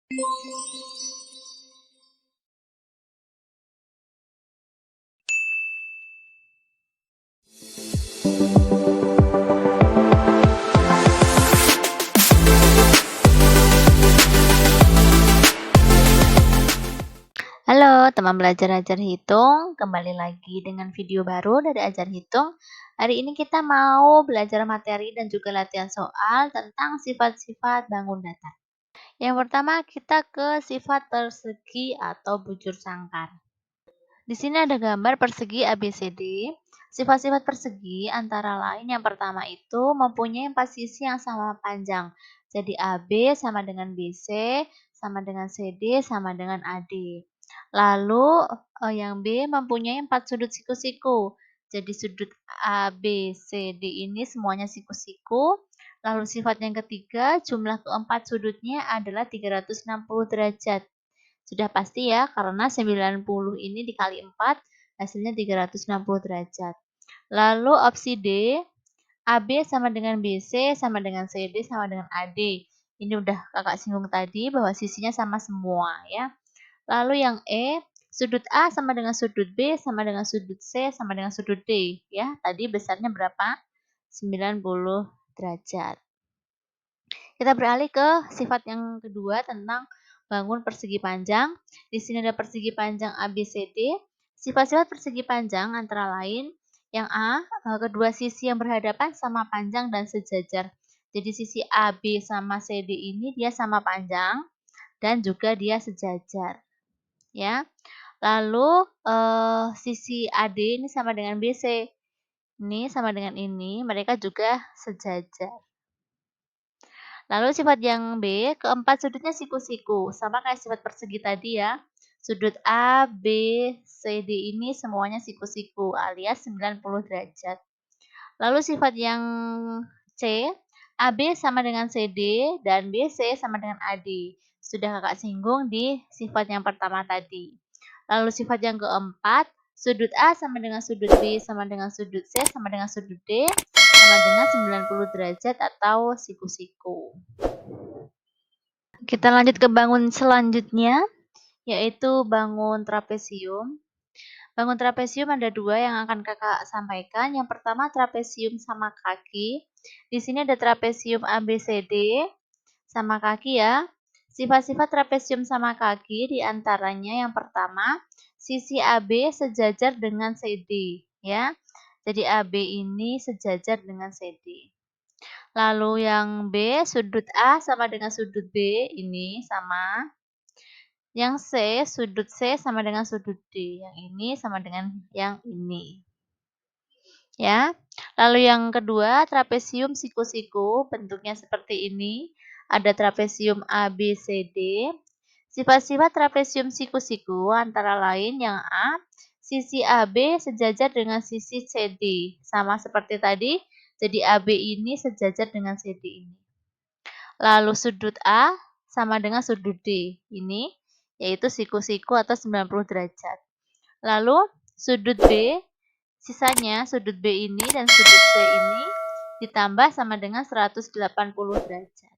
Halo teman belajar Ajar Hitung, kembali lagi dengan video baru dari Ajar Hitung. Hari ini kita mau belajar materi dan juga latihan soal tentang sifat-sifat bangun datar. Yang pertama kita ke sifat persegi atau bujur sangkar. Di sini ada gambar persegi ABCD. Sifat-sifat persegi antara lain yang pertama itu mempunyai 4 sisi yang sama panjang. Jadi AB sama dengan BC, sama dengan CD, sama dengan AD. Lalu yang B mempunyai 4 sudut siku-siku. Jadi sudut A, B, C, D ini semuanya siku-siku. Lalu sifat yang ketiga, jumlah keempat sudutnya adalah 360 derajat. Sudah pasti ya, karena 90 ini dikali 4, hasilnya 360 derajat. Lalu opsi D, AB sama dengan BC, sama dengan CD, sama dengan AD. Ini udah kakak singgung tadi bahwa sisinya sama semua ya. Lalu yang E, sudut A sama dengan sudut B, sama dengan sudut C, sama dengan sudut D. Ya, tadi besarnya berapa? 90 derajat. Kita beralih ke sifat yang kedua tentang bangun persegi panjang. Di sini ada persegi panjang ABCD. Sifat-sifat persegi panjang antara lain yang A, kedua sisi yang berhadapan sama panjang dan sejajar. Jadi sisi AB sama CD ini dia sama panjang dan juga dia sejajar. Ya. Lalu sisi AD ini sama dengan BC. Ini sama dengan ini, mereka juga sejajar. Lalu sifat yang B, keempat sudutnya siku-siku. Sama kayak sifat persegi tadi ya. Sudut A, B, C, D ini semuanya siku-siku alias 90 derajat. Lalu sifat yang C, AB sama dengan CD dan BC sama dengan AD. Sudah kakak singgung di sifat yang pertama tadi. Lalu sifat yang keempat, sudut A sama dengan sudut B sama dengan sudut C sama dengan sudut D sama dengan 90 derajat atau siku-siku. Kita lanjut ke bangun selanjutnya, yaitu bangun trapesium. Bangun trapesium ada dua yang akan kakak sampaikan. Yang pertama trapesium sama kaki. Di sini ada trapesium ABCD sama kaki ya. Sifat-sifat trapesium sama kaki diantaranya yang pertama, sisi AB sejajar dengan CD ya. Jadi AB ini sejajar dengan CD. Lalu yang B, sudut A sama dengan sudut B ini sama. Yang C, sudut C sama dengan sudut D. Yang ini sama dengan yang ini. Ya. Lalu yang kedua, trapesium siku-siku, bentuknya seperti ini. Ada trapesium A, B, C, D. Sifat-sifat trapesium siku-siku antara lain yang A, sisi AB sejajar dengan sisi CD. Sama seperti tadi, jadi AB ini sejajar dengan CD ini. Lalu sudut A sama dengan sudut D. Ini yaitu siku-siku atau 90 derajat. Lalu sudut B, sisanya sudut B ini dan sudut C ini ditambah sama dengan 180 derajat.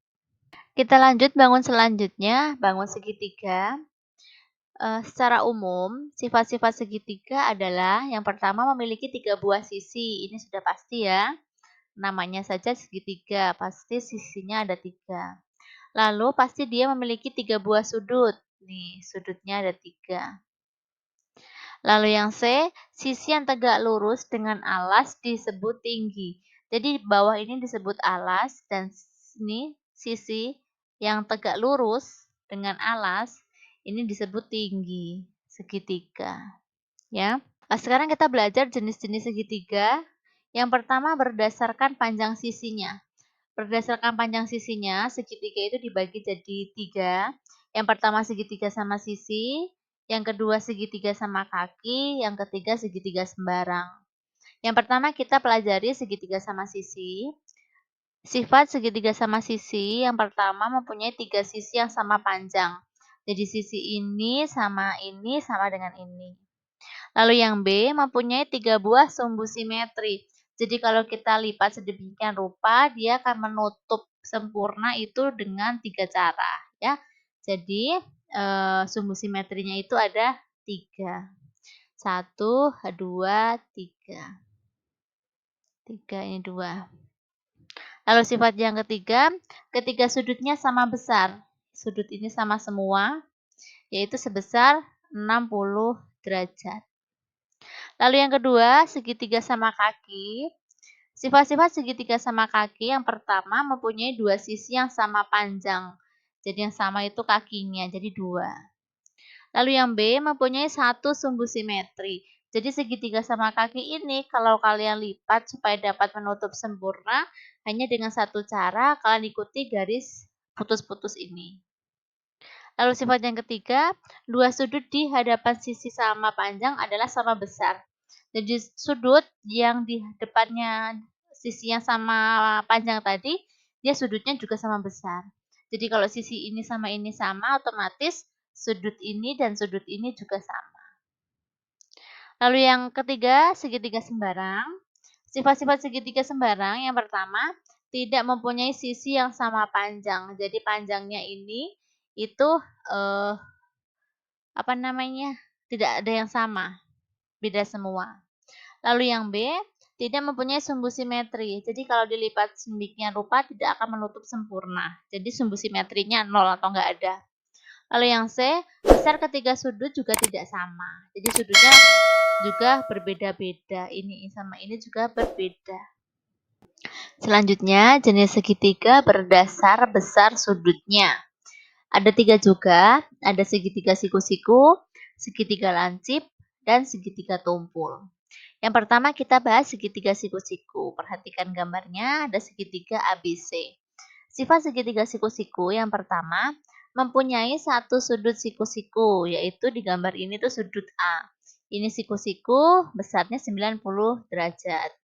Kita lanjut bangun selanjutnya, bangun segitiga. Secara umum, sifat-sifat segitiga adalah yang pertama memiliki 3 buah sisi. Ini sudah pasti ya. Namanya saja segitiga, pasti sisinya ada 3. Lalu pasti dia memiliki 3 buah sudut. Nih, sudutnya ada 3. Lalu yang C, sisi yang tegak lurus dengan alas disebut tinggi. Jadi di bawah ini disebut alas dan ini sisi yang tegak lurus dengan alas ini disebut tinggi, segitiga. Ya. Sekarang kita belajar jenis-jenis segitiga. Yang pertama berdasarkan panjang sisinya. Berdasarkan panjang sisinya, segitiga itu dibagi jadi 3. Yang pertama segitiga sama sisi, yang kedua segitiga sama kaki, yang ketiga segitiga sembarang. Yang pertama kita pelajari segitiga sama sisi. Sifat segitiga sama sisi, yang pertama mempunyai 3 sisi yang sama panjang. Jadi sisi ini sama dengan ini. Lalu yang B mempunyai 3 buah sumbu simetri. Jadi kalau kita lipat sedemikian rupa, dia akan menutup sempurna itu dengan 3 cara. Ya. Jadi sumbu simetrinya itu ada 3. 1, 2, 3. 3 ini 2. Lalu sifat yang ketiga, ketika sudutnya sama besar. Sudut ini sama semua, yaitu sebesar 60 derajat. Lalu yang kedua, segitiga sama kaki. Sifat-sifat segitiga sama kaki yang pertama mempunyai dua sisi yang sama panjang. Jadi yang sama itu kakinya, jadi 2. Lalu yang B mempunyai satu sumbu simetri. Jadi segitiga sama kaki ini kalau kalian lipat supaya dapat menutup sempurna, hanya dengan satu cara, kalian ikuti garis putus-putus ini. Lalu sifat yang ketiga, dua sudut di hadapan sisi sama panjang adalah sama besar. Jadi sudut yang di depannya sisi yang sama panjang tadi, dia sudutnya juga sama besar. Jadi kalau sisi ini sama, otomatis sudut ini dan sudut ini juga sama. Lalu yang ketiga, segitiga sembarang. Sifat-sifat segitiga sembarang yang pertama, tidak mempunyai sisi yang sama panjang. Jadi panjangnya ini itu tidak ada yang sama, beda semua. Lalu yang B, tidak mempunyai sumbu simetri. Jadi kalau dilipat sedemikian rupa tidak akan menutup sempurna. Jadi sumbu simetrinya 0 atau enggak ada. Lalu yang C, besar ketiga sudut juga tidak sama. Jadi sudutnya juga berbeda-beda. Ini sama ini juga berbeda. Selanjutnya, jenis segitiga berdasar besar sudutnya. Ada 3 juga, ada segitiga siku-siku, segitiga lancip, dan segitiga tumpul. Yang pertama kita bahas segitiga siku-siku. Perhatikan gambarnya, ada segitiga ABC. Sifat segitiga siku-siku yang pertama, mempunyai satu sudut siku-siku, yaitu di gambar ini tuh sudut A. Ini siku-siku, besarnya 90 derajat.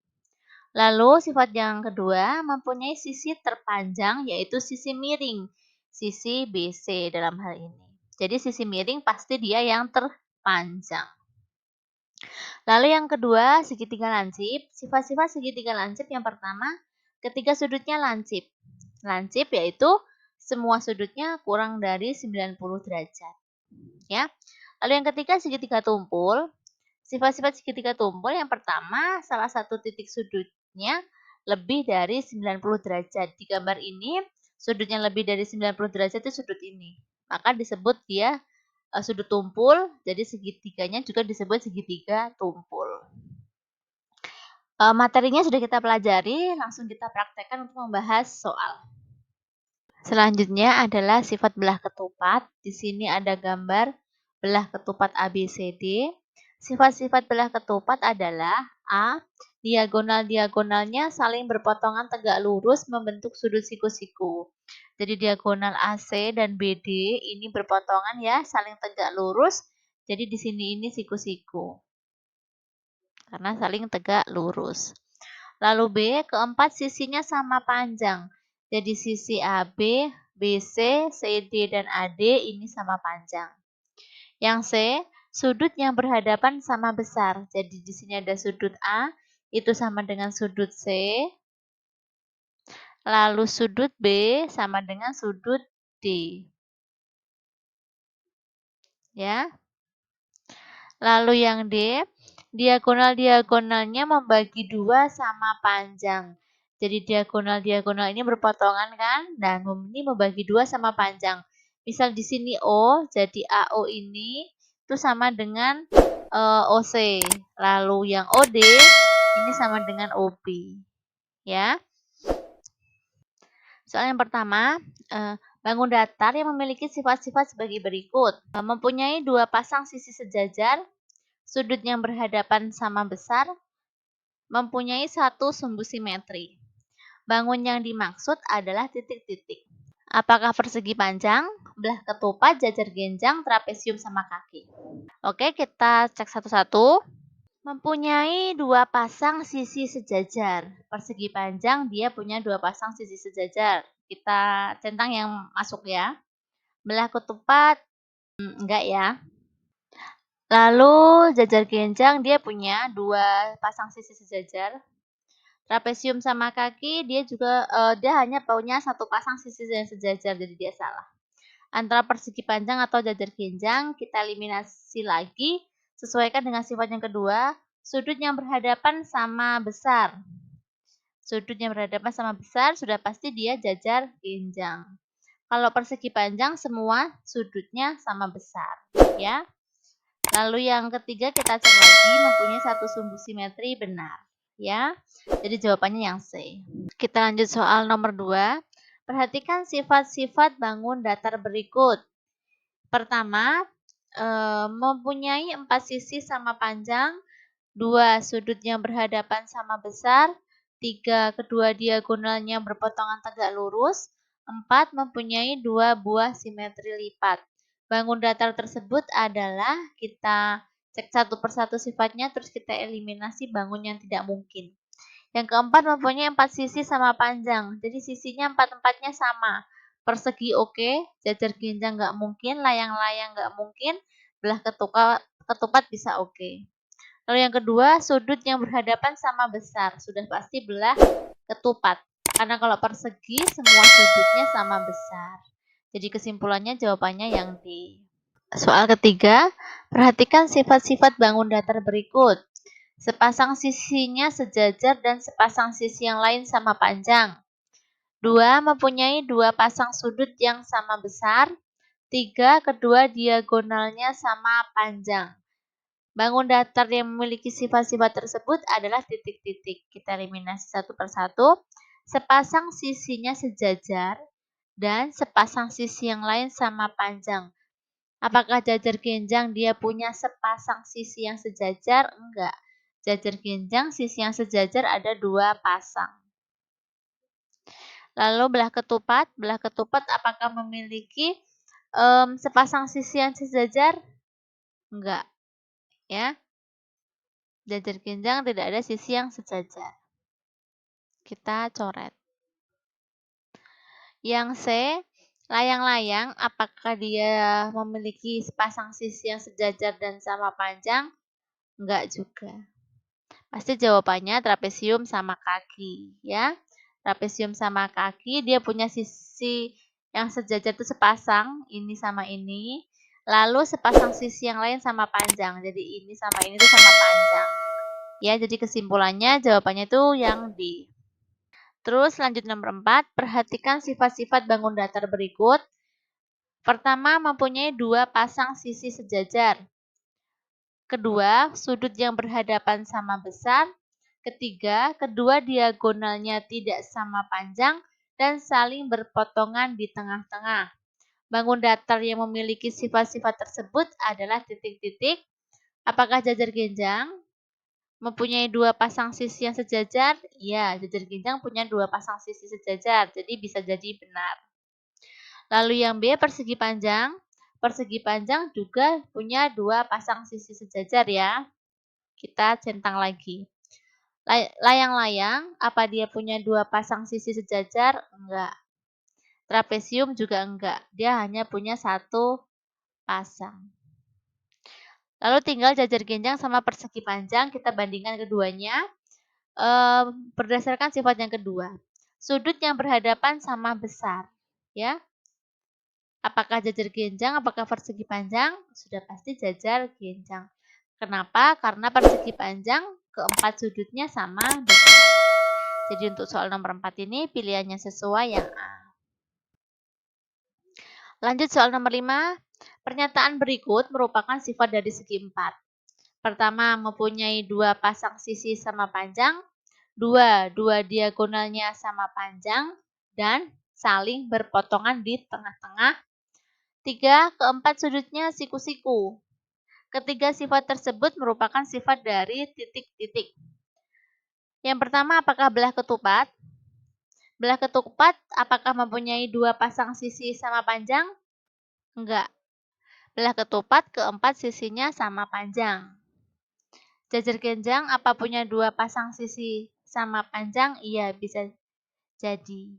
Lalu sifat yang kedua, mempunyai sisi terpanjang, yaitu sisi miring. Sisi BC dalam hal ini. Jadi sisi miring pasti dia yang terpanjang. Lalu yang kedua, segitiga lancip. Sifat-sifat segitiga lancip yang pertama, ketika sudutnya lancip. Lancip yaitu semua sudutnya kurang dari 90 derajat. Ya. Lalu yang ketiga, segitiga tumpul. Sifat-sifat segitiga tumpul yang pertama, salah satu titik sudutnya lebih dari 90 derajat. Di gambar ini, sudutnya lebih dari 90 derajat itu sudut ini. Maka disebut dia sudut tumpul, jadi segitiganya juga disebut segitiga tumpul. Materinya sudah kita pelajari, langsung kita praktekkan untuk membahas soal. Selanjutnya adalah sifat belah ketupat. Di sini ada gambar belah ketupat ABCD. Sifat-sifat belah ketupat adalah A. Diagonal-diagonalnya saling berpotongan tegak lurus membentuk sudut siku-siku. Jadi diagonal AC dan BD ini berpotongan ya, saling tegak lurus. Jadi di sini ini siku-siku. Karena saling tegak lurus. Lalu B, keempat sisinya sama panjang. Jadi sisi AB, BC, CD, dan AD ini sama panjang. Yang C, sudut yang berhadapan sama besar. Jadi di sini ada sudut A, itu sama dengan sudut C. Lalu sudut B sama dengan sudut D. Ya. Lalu yang D, diagonal-diagonalnya membagi 2 sama panjang. Jadi diagonal-diagonal ini berpotongan kan? Dan ini membagi 2 sama panjang. Misal di sini O, jadi AO ini itu sama dengan OC. Lalu yang OD ini sama dengan OB. Ya. Soal yang pertama, bangun datar yang memiliki sifat-sifat sebagai berikut. Mempunyai 2 pasang sisi sejajar, sudut yang berhadapan sama besar, mempunyai satu sumbu simetri. Bangun yang dimaksud adalah titik-titik. Apakah persegi panjang, belah ketupat, jajar genjang, trapesium sama kaki? Oke, kita cek satu-satu. Mempunyai 2 pasang sisi sejajar. Persegi panjang dia punya 2 pasang sisi sejajar. Kita centang yang masuk ya. Belah ketupat enggak ya. Lalu jajar genjang dia punya 2 pasang sisi sejajar. Trapesium sama kaki dia juga dia hanya punya 1 pasang sisi yang sejajar, jadi dia salah. antara persegi panjang atau jajar genjang, kita eliminasi lagi, sesuaikan dengan sifat yang kedua, sudut yang berhadapan sama besar. Sudut yang berhadapan sama besar sudah pasti dia jajar genjang. Kalau persegi panjang semua sudutnya sama besar, ya. Lalu yang ketiga kita cek lagi mempunyai satu sumbu simetri benar, ya. Jadi jawabannya yang C. Kita lanjut soal nomor 2. Perhatikan sifat-sifat bangun datar berikut. Pertama, mempunyai 4 sisi sama panjang, 2 sudut yang berhadapan sama besar, 3 kedua diagonalnya berpotongan tegak lurus, 4 mempunyai 2 buah simetri lipat. Bangun datar tersebut adalah kita cek satu persatu sifatnya, terus kita eliminasi bangun yang tidak mungkin. Yang keempat mempunyai 4 sisi sama panjang, jadi sisinya 4-4-nya sama. Persegi oke, jajar genjang nggak mungkin, layang-layang nggak mungkin, belah ketupat bisa oke. Lalu yang kedua, sudut yang berhadapan sama besar, sudah pasti belah ketupat. Karena kalau persegi semua sudutnya sama besar. Jadi kesimpulannya jawabannya yang D. Soal ketiga, perhatikan sifat-sifat bangun datar berikut. Sepasang sisinya sejajar dan sepasang sisi yang lain sama panjang. 2 mempunyai 2 pasang sudut yang sama besar. 3 kedua diagonalnya sama panjang. Bangun datar yang memiliki sifat-sifat tersebut adalah titik-titik. Kita eliminasi satu persatu. Sepasang sisinya sejajar dan sepasang sisi yang lain sama panjang. Apakah jajar genjang dia punya sepasang sisi yang sejajar? Enggak. Jajar genjang sisi yang sejajar ada 2 pasang. Lalu belah ketupat apakah memiliki sepasang sisi yang sejajar? Enggak. Ya. Jajar genjang tidak ada sisi yang sejajar. Kita coret. Yang C, layang-layang apakah dia memiliki sepasang sisi yang sejajar dan sama panjang? Enggak juga. Pasti jawabannya trapesium sama kaki, ya. Trapesium sama kaki, dia punya sisi yang sejajar itu sepasang, ini sama ini. Lalu sepasang sisi yang lain sama panjang, jadi ini sama ini itu sama panjang. Ya, jadi kesimpulannya jawabannya itu yang D. Terus lanjut nomor 4, perhatikan sifat-sifat bangun datar berikut. Pertama, mempunyai 2 pasang sisi sejajar. Kedua, sudut yang berhadapan sama besar. Ketiga, kedua diagonalnya tidak sama panjang dan saling berpotongan di tengah-tengah. Bangun datar yang memiliki sifat-sifat tersebut adalah titik-titik. Apakah jajar genjang? Mempunyai 2 pasang sisi yang sejajar? Iya, jajar genjang punya 2 pasang sisi sejajar, jadi bisa jadi benar. Lalu yang B, persegi panjang. Persegi panjang juga punya 2 pasang sisi sejajar ya. Kita centang lagi. Layang-layang, apa dia punya 2 pasang sisi sejajar? Enggak. Trapesium juga enggak. Dia hanya punya 1 pasang. Lalu tinggal jajar genjang sama persegi panjang, kita bandingkan keduanya. Berdasarkan sifat yang kedua. Sudut yang berhadapan sama besar. Ya. Apakah jajar genjang, apakah persegi panjang? Sudah pasti jajar genjang. Kenapa? Karena persegi panjang keempat sudutnya sama besar. Jadi untuk soal nomor 4 ini pilihannya sesuai yang A. Lanjut soal nomor 5. Pernyataan berikut merupakan sifat dari segi 4. Pertama, mempunyai 2 pasang sisi sama panjang. 2 diagonalnya sama panjang. Dan saling berpotongan di tengah-tengah. 3, keempat sudutnya siku-siku. Ketiga sifat tersebut merupakan sifat dari titik-titik. Yang pertama, apakah belah ketupat? Belah ketupat apakah mempunyai 2 pasang sisi sama panjang? Enggak. Belah ketupat keempat sisinya sama panjang. Jajar genjang apa punya 2 pasang sisi sama panjang? Iya, bisa jadi.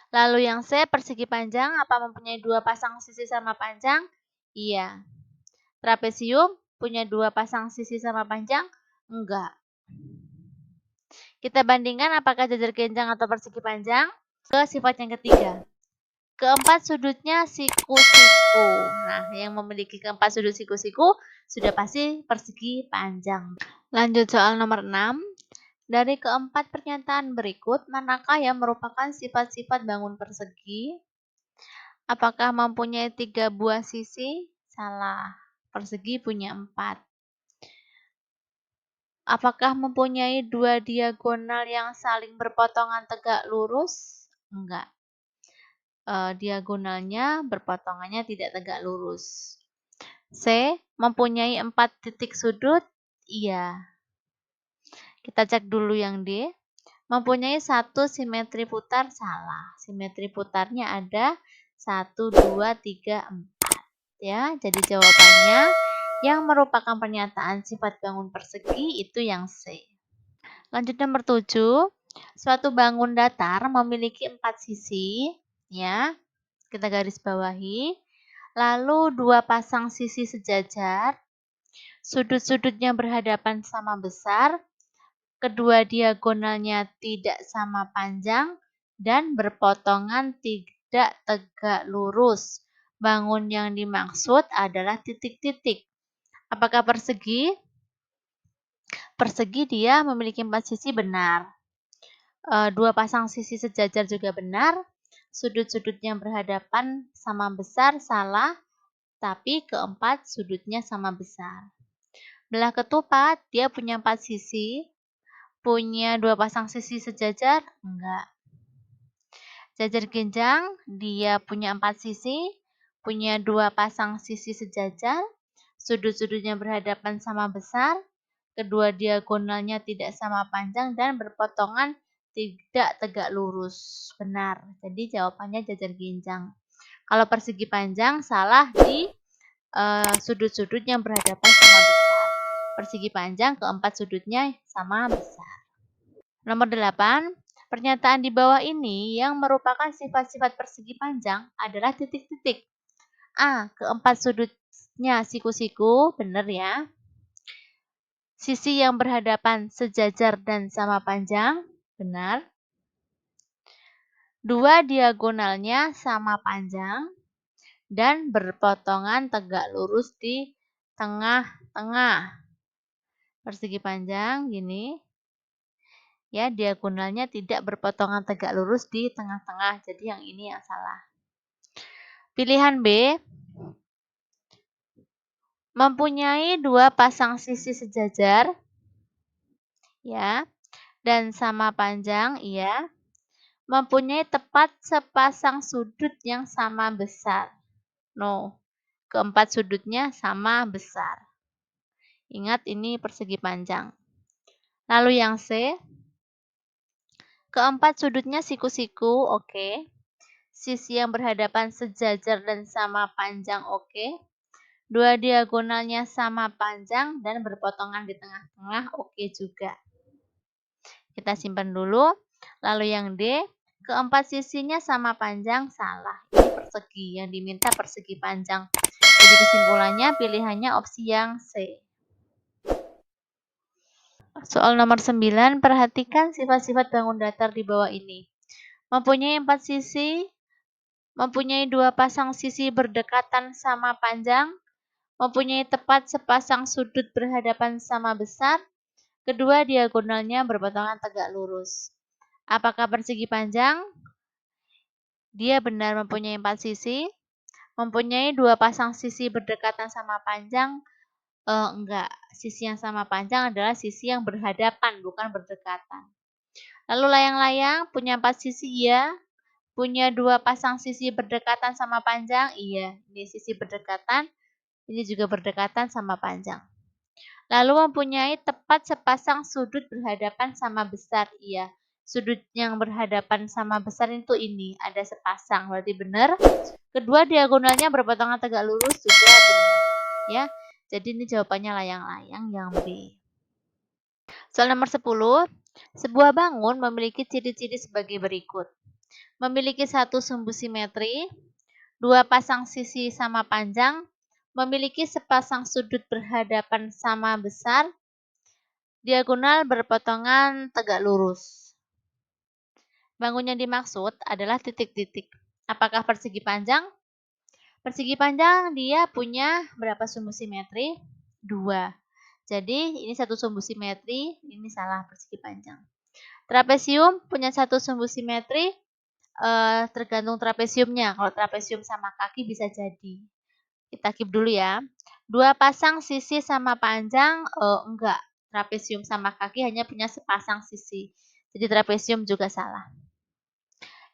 Lalu yang C, persegi panjang apa mempunyai 2 pasang sisi sama panjang? Iya. Trapesium punya 2 pasang sisi sama panjang? Enggak. Kita bandingkan apakah jajar genjang atau persegi panjang ke sifat yang ketiga. Keempat sudutnya siku-siku. Nah, yang memiliki keempat sudut siku-siku sudah pasti persegi panjang. Lanjut soal nomor 6. Dari keempat pernyataan berikut, manakah yang merupakan sifat-sifat bangun persegi? Apakah mempunyai 3 buah sisi? Salah. Persegi punya 4. Apakah mempunyai 2 diagonal yang saling berpotongan tegak lurus? Enggak. Diagonalnya berpotongannya tidak tegak lurus. C. Mempunyai 4 titik sudut? Iya. Kita cek dulu yang D. Mempunyai 1 simetri putar? Salah. Simetri putarnya ada 1, 2, 3, 4. Ya, jadi jawabannya yang merupakan pernyataan sifat bangun persegi itu yang C. Lanjut nomor 7. Suatu bangun datar memiliki 4 sisi, ya. Kita garis bawahi. Lalu 2 pasang sisi sejajar. Sudut-sudutnya berhadapan sama besar. Kedua diagonalnya tidak sama panjang dan berpotongan tidak tegak lurus. Bangun yang dimaksud adalah titik-titik. Apakah persegi? Persegi dia memiliki 4 sisi, benar. 2 pasang sisi sejajar juga benar. Sudut-sudutnya berhadapan sama besar, salah. Tapi keempat sudutnya sama besar. Belah ketupat, dia punya 4 sisi. Punya 2 pasang sisi sejajar? Enggak. Jajar genjang, dia punya 4 sisi. Punya 2 pasang sisi sejajar. Sudut-sudutnya berhadapan sama besar. Kedua diagonalnya tidak sama panjang dan berpotongan tidak tegak lurus. Benar. Jadi jawabannya jajar genjang. Kalau persegi panjang, salah di sudut-sudut yang berhadapan sama besar. Persegi panjang keempat sudutnya sama besar. Nomor 8. Pernyataan di bawah ini yang merupakan sifat-sifat persegi panjang adalah titik-titik. A. Keempat sudutnya siku-siku, benar ya. Sisi yang berhadapan sejajar dan sama panjang, benar. 2 diagonalnya sama panjang dan berpotongan tegak lurus di tengah-tengah. Persegi panjang gini. Ya, diagonalnya tidak berpotongan tegak lurus di tengah-tengah. Jadi yang ini yang salah. Pilihan B. Mempunyai 2 pasang sisi sejajar. Ya. Dan sama panjang, iya. Mempunyai tepat sepasang sudut yang sama besar. No. Keempat sudutnya sama besar. Ingat ini persegi panjang. Lalu yang C. Keempat sudutnya siku-siku, oke. Sisi yang berhadapan sejajar dan sama panjang, oke. 2 diagonalnya sama panjang dan berpotongan di tengah-tengah, oke juga. Kita simpan dulu. Lalu yang D. Keempat sisinya sama panjang, salah. Ini persegi, yang diminta persegi panjang. Jadi kesimpulannya pilihannya opsi yang C. Soal nomor 9, perhatikan sifat-sifat bangun datar di bawah ini. Mempunyai 4 sisi, mempunyai 2 pasang sisi berdekatan sama panjang, mempunyai tepat sepasang sudut berhadapan sama besar, kedua diagonalnya berpotongan tegak lurus. Apakah persegi panjang? Dia benar mempunyai 4 sisi, mempunyai 2 pasang sisi berdekatan sama panjang. Enggak, sisi yang sama panjang adalah sisi yang berhadapan, bukan berdekatan. Lalu layang-layang punya 4 sisi, iya. Punya 2 pasang sisi berdekatan sama panjang, iya. Ini sisi berdekatan, ini juga berdekatan sama panjang. Lalu mempunyai tepat sepasang sudut berhadapan sama besar, iya. Sudut yang berhadapan sama besar itu ini, ada sepasang, berarti benar. Kedua diagonalnya berpotongan tegak lurus juga benar, ya. Jadi ini jawabannya layang-layang yang B. Soal nomor 10. Sebuah bangun memiliki ciri-ciri sebagai berikut. Memiliki 1 sumbu simetri, 2 pasang sisi sama panjang, memiliki sepasang sudut berhadapan sama besar, diagonal berpotongan tegak lurus. Bangun yang dimaksud adalah titik-titik. Apakah persegi panjang? Persegi panjang dia punya berapa sumbu simetri? 2. Jadi ini satu sumbu simetri, ini salah persegi panjang. Trapesium punya satu sumbu simetri, tergantung trapesiumnya. Kalau trapesium sama kaki bisa jadi. Kita keep dulu ya. 2 pasang sisi sama panjang, enggak. Trapesium sama kaki hanya punya sepasang sisi. Jadi trapesium juga salah.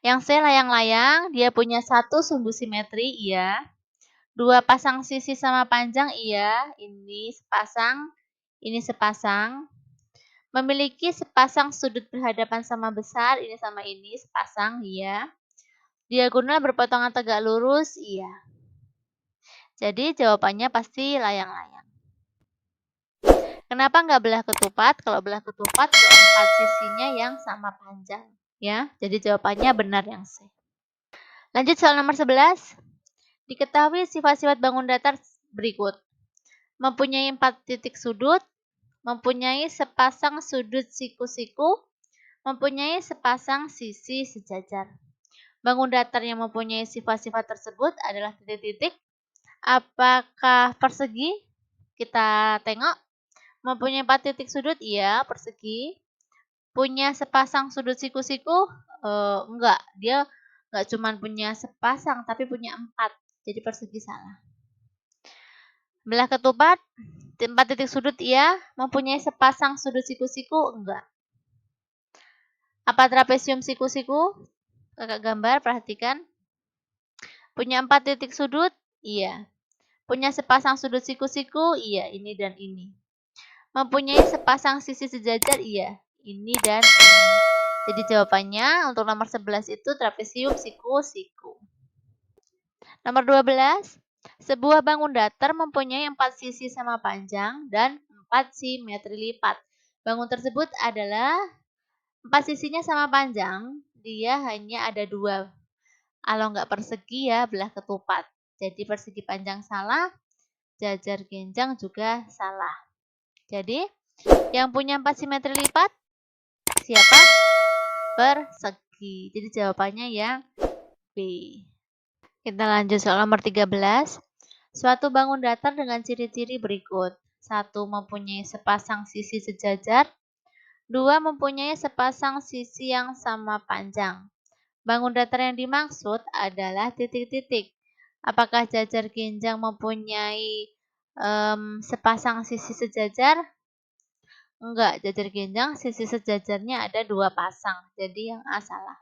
Yang C layang-layang, dia punya satu sumbu simetri, iya. 2 pasang sisi sama panjang, iya. Ini sepasang, ini sepasang. Memiliki sepasang sudut berhadapan sama besar, ini sama ini, sepasang, iya. Diagonal berpotongan tegak lurus, iya. Jadi jawabannya pasti layang-layang. Kenapa nggak belah ketupat? Kalau belah ketupat, keempat sisinya yang sama panjang. Ya, jadi jawabannya benar yang C. Lanjut soal nomor 11. Diketahui sifat-sifat bangun datar berikut. Mempunyai 4 titik sudut, mempunyai sepasang sudut siku-siku, mempunyai sepasang sisi sejajar. Bangun datar yang mempunyai sifat-sifat tersebut adalah titik-titik. Apakah persegi? Kita tengok. Mempunyai 4 titik sudut, iya, persegi. Punya sepasang sudut siku-siku? Enggak, dia enggak cuma punya sepasang, tapi punya 4. Jadi persegi salah. Belah ketupat, 4 titik sudut iya, mempunyai sepasang sudut siku-siku? Enggak. Apa trapesium siku-siku? Kakak gambar, perhatikan. Punya 4 titik sudut? Iya. Punya sepasang sudut siku-siku? Iya, ini dan ini. Mempunyai sepasang sisi sejajar? Iya, ini dan ini. Jadi jawabannya untuk nomor 11 itu trapesium siku-siku. Nomor 12. Sebuah bangun datar mempunyai 4 sisi sama panjang dan 4 simetri lipat. Bangun tersebut adalah 4 sisinya sama panjang, dia hanya ada 2. Kalau nggak persegi ya belah ketupat. Jadi persegi panjang salah, jajar genjang juga salah. Jadi yang punya 4 simetri lipat siapa? Persegi. Jadi jawabannya yang B. Kita lanjut soal nomor 13. Suatu bangun datar dengan ciri-ciri berikut. 1. Mempunyai sepasang sisi sejajar. 2. Mempunyai sepasang sisi yang sama panjang. Bangun datar yang dimaksud adalah titik-titik. Apakah jajar genjang mempunyai sepasang sisi sejajar? Enggak, jajar genjang sisi sejajarnya ada 2 pasang. Jadi yang A salah.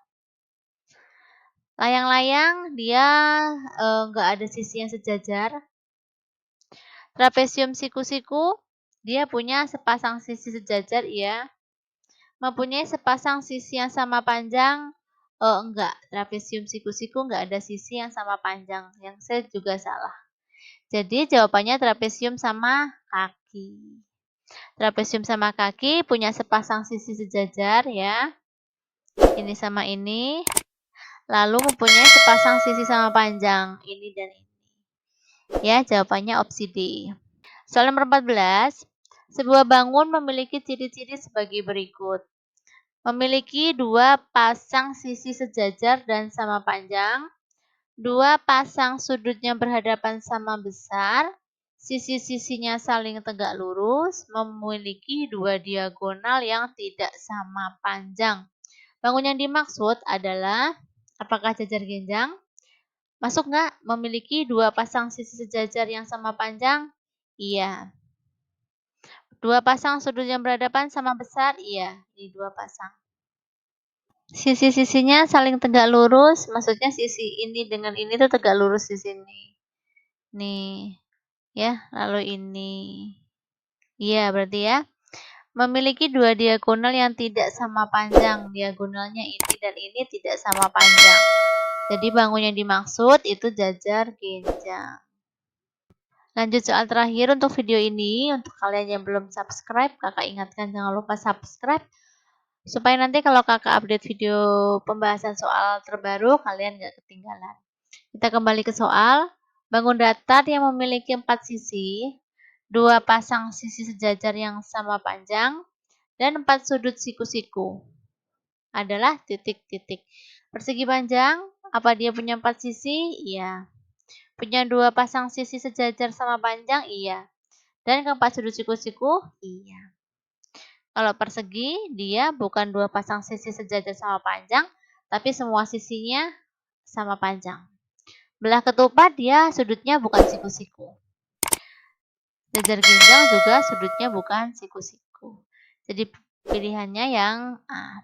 Layang-layang dia enggak ada sisi yang sejajar. Trapesium siku-siku dia punya sepasang sisi sejajar, iya. Mempunyai sepasang sisi yang sama panjang? Enggak, trapesium siku-siku enggak ada sisi yang sama panjang. Yang C juga salah. Jadi jawabannya trapesium sama kaki. Trapesium sama kaki punya sepasang sisi sejajar ya. Ini sama ini. Lalu mempunyai sepasang sisi sama panjang. Ini dan ini. Ya, jawabannya opsi D. Soal nomor 14. Sebuah bangun memiliki ciri-ciri sebagai berikut. Memiliki 2 pasang sisi sejajar dan sama panjang. 2 pasang sudutnya berhadapan sama besar. Sisi-sisinya saling tegak lurus, memiliki 2 diagonal yang tidak sama panjang. Bangun yang dimaksud adalah, apakah jajar genjang? Masuk nggak? Memiliki 2 pasang sisi sejajar yang sama panjang? Iya. 2 pasang sudut yang berhadapan sama besar? Iya, ini 2 pasang. Sisi-sisinya saling tegak lurus, maksudnya sisi ini dengan ini tuh tegak lurus di sini. Nih, ya, lalu ini. Iya, berarti ya. Memiliki 2 diagonal yang tidak sama panjang. Diagonalnya ini dan ini tidak sama panjang. Jadi bangun yang dimaksud itu jajar genjang. Lanjut soal terakhir untuk video ini. Untuk kalian yang belum subscribe, kakak ingatkan jangan lupa subscribe. Supaya nanti kalau kakak update video pembahasan soal terbaru, kalian gak ketinggalan. Kita kembali ke soal. Bangun datar yang memiliki 4 sisi, 2 pasang sisi sejajar yang sama panjang, dan 4 sudut siku-siku adalah titik-titik. Persegi panjang Apa dia punya 4 sisi? Iya. Punya 2 pasang sisi sejajar sama panjang? Iya. Dan keempat sudut siku-siku? Iya. Kalau persegi, dia bukan 2 pasang sisi sejajar sama panjang, tapi semua sisinya sama panjang. Belah ketupat dia sudutnya bukan siku-siku. Jajar ginjal juga sudutnya bukan siku-siku. Jadi pilihannya yang A.